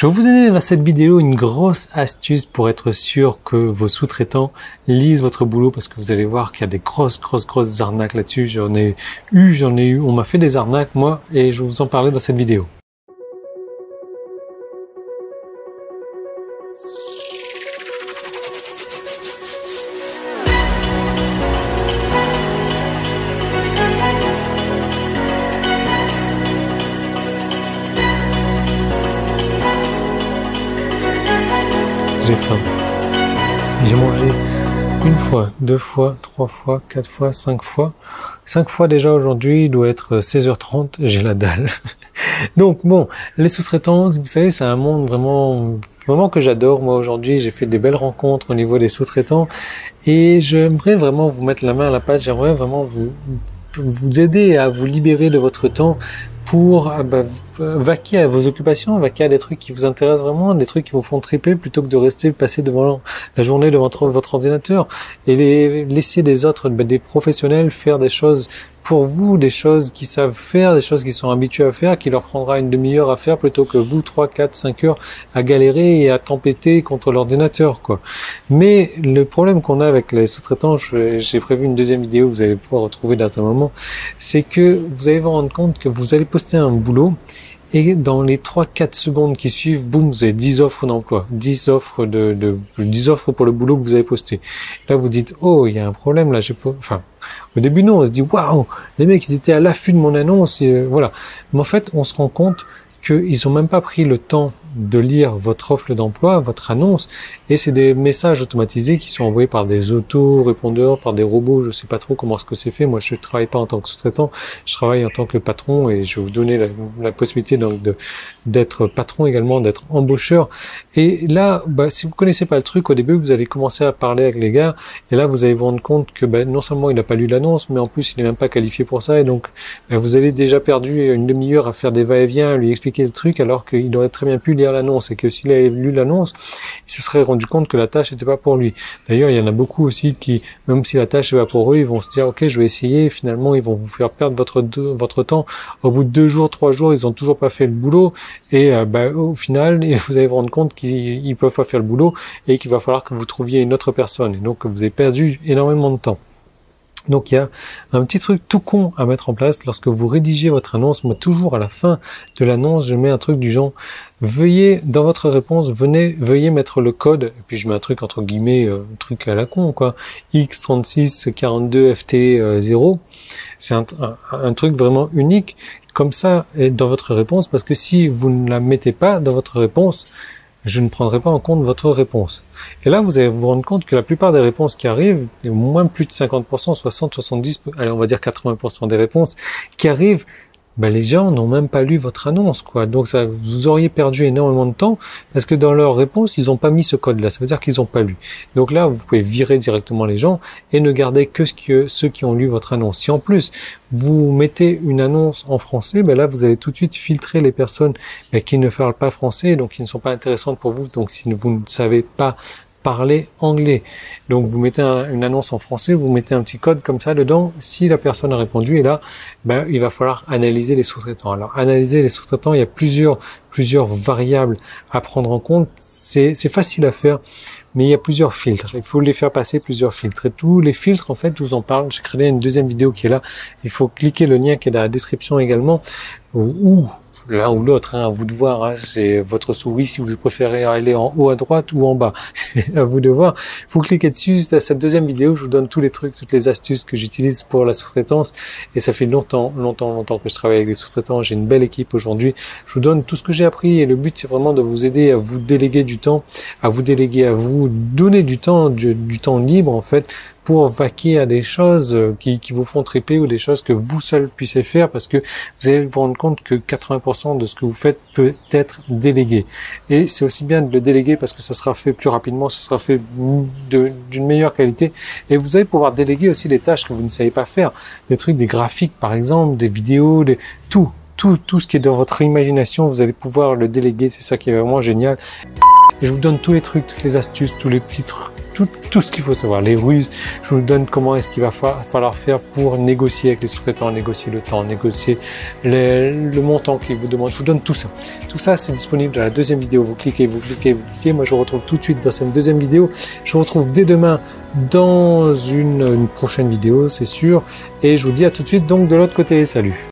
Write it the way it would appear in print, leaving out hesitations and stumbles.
Je vais vous donner dans cette vidéo une grosse astuce pour être sûr que vos sous-traitants lisent votre boulot, parce que vous allez voir qu'il y a des grosses arnaques là-dessus. J'en ai eu, on m'a fait des arnaques moi et je vais vous en parler dans cette vidéo. J'ai faim. J'ai mangé une fois, deux fois, trois fois, quatre fois, 5 fois. 5 fois déjà aujourd'hui, il doit être 16h30, j'ai la dalle. Donc bon, les sous-traitants, vous savez, c'est un monde vraiment que j'adore. Moi aujourd'hui, j'ai fait des belles rencontres au niveau des sous-traitants et j'aimerais vraiment vous mettre la main à la pâte, j'aimerais vraiment vous aider à vous libérer de votre temps pour vaquer à vos occupations, vaquer à des trucs qui vous intéressent vraiment, des trucs qui vous font triper, plutôt que de passer devant la journée devant votre ordinateur et laisser des autres, des professionnels faire des choses pour vous, des choses qu'ils savent faire, des choses qu'ils sont habitués à faire, qui leur prendra une demi-heure à faire plutôt que vous 3, 4, 5 heures à galérer et à tempêter contre l'ordinateur, quoi. Mais le problème qu'on a avec les sous-traitants, j'ai prévu une deuxième vidéo, vous allez pouvoir retrouver dans un moment, c'est que vous allez vous rendre compte que vous allez poster un boulot et dans les 3-4 secondes qui suivent, boum, vous avez 10 offres d'emploi, 10 offres 10 offres pour le boulot que vous avez posté. Là, vous dites, oh, il y a un problème, là, au début, non, on se dit, waouh, les mecs, ils étaient à l'affût de mon annonce, et voilà. Mais en fait, on se rend compte qu'ils ont même pas pris le temps de lire votre offre d'emploi, votre annonce, et c'est des messages automatisés qui sont envoyés par des auto-répondeurs, par des robots, je sais pas trop comment est-ce que c'est fait. Moi, je travaille pas en tant que sous-traitant, je travaille en tant que patron, et je vais vous donner la possibilité donc d'être patron également, d'être embaucheur. Et là, si vous connaissez pas le truc, au début, vous allez commencer à parler avec les gars, et là, vous allez vous rendre compte que non seulement il n'a pas lu l'annonce, mais en plus, il n'est même pas qualifié pour ça, et donc, vous avez déjà perdu une demi-heure à faire des va-et-vient, à lui expliquer le truc, alors qu'il aurait très bien pu lire l'annonce, et que s'il avait lu l'annonce, il se serait rendu compte que la tâche n'était pas pour lui. D'ailleurs, il y en a beaucoup aussi qui, même si la tâche n'est pas pour eux, ils vont se dire, ok, je vais essayer, et finalement, ils vont vous faire perdre votre temps. Au bout de 2 jours, 3 jours, ils ont toujours pas fait le boulot, et au final, vous allez vous rendre compte qu'ils peuvent pas faire le boulot, et qu'il va falloir que vous trouviez une autre personne, et donc vous avez perdu énormément de temps. Donc il y a un petit truc tout con à mettre en place lorsque vous rédigez votre annonce. Moi, toujours à la fin de l'annonce, je mets un truc du genre, veuillez, dans votre réponse, veuillez mettre le code, et puis je mets un truc entre guillemets, un truc à la con, quoi, X3642FT0. C'est un truc vraiment unique, comme ça, dans votre réponse, parce que si vous ne la mettez pas dans votre réponse, je ne prendrai pas en compte votre réponse. Et là, vous allez vous rendre compte que la plupart des réponses qui arrivent, au moins plus de 50%, 60, 70, allez, on va dire 80% des réponses qui arrivent, les gens n'ont même pas lu votre annonce, quoi. Donc ça, vous auriez perdu énormément de temps parce que dans leur réponse, ils n'ont pas mis ce code-là. Ça veut dire qu'ils n'ont pas lu. Donc là, vous pouvez virer directement les gens et ne garder que ceux qui ont lu votre annonce. Si en plus, vous mettez une annonce en français, là, vous allez tout de suite filtrer les personnes qui ne parlent pas français, donc qui ne sont pas intéressantes pour vous. Donc si vous ne savez pas parler anglais. Donc vous mettez une annonce en français, vous mettez un petit code comme ça dedans, si la personne a répondu, et là, il va falloir analyser les sous-traitants. Alors analyser les sous-traitants, il y a plusieurs variables à prendre en compte. C'est facile à faire, mais il y a plusieurs filtres. Il faut les faire passer plusieurs filtres. Et tous les filtres, en fait, je vous en parle. J'ai créé une deuxième vidéo qui est là. Il faut cliquer le lien qui est dans la description également, ou l'un ou l'autre, à vous de voir, c'est votre souris si vous préférez aller en haut à droite ou en bas, à vous de voir. Vous cliquez dessus, c'est cette deuxième vidéo, je vous donne tous les trucs, toutes les astuces que j'utilise pour la sous-traitance, et ça fait longtemps que je travaille avec les sous-traitants, j'ai une belle équipe aujourd'hui, je vous donne tout ce que j'ai appris, et le but c'est vraiment de vous aider à vous déléguer du temps, à vous donner du temps libre en fait, pour vaquer à des choses qui vous font triper, ou des choses que vous seul puissiez faire, parce que vous allez vous rendre compte que 80% de ce que vous faites peut être délégué. Et c'est aussi bien de le déléguer parce que ça sera fait plus rapidement, ça sera fait d'une meilleure qualité, et vous allez pouvoir déléguer aussi des tâches que vous ne savez pas faire, des trucs, des graphiques par exemple, des vidéos, tout ce qui est dans votre imagination, vous allez pouvoir le déléguer, c'est ça qui est vraiment génial. Et je vous donne tous les trucs, toutes les astuces, tous les petits trucs, tout ce qu'il faut savoir, les ruses. Je vous donne comment est-ce qu'il va falloir faire pour négocier avec les sous-traitants, négocier le temps, négocier le montant qu'ils vous demandent. Je vous donne tout ça. Tout ça, c'est disponible dans la deuxième vidéo. Vous cliquez, vous cliquez, vous cliquez. Moi, je vous retrouve tout de suite dans cette deuxième vidéo. Je vous retrouve dès demain dans une prochaine vidéo, c'est sûr. Et je vous dis à tout de suite donc de l'autre côté. Salut!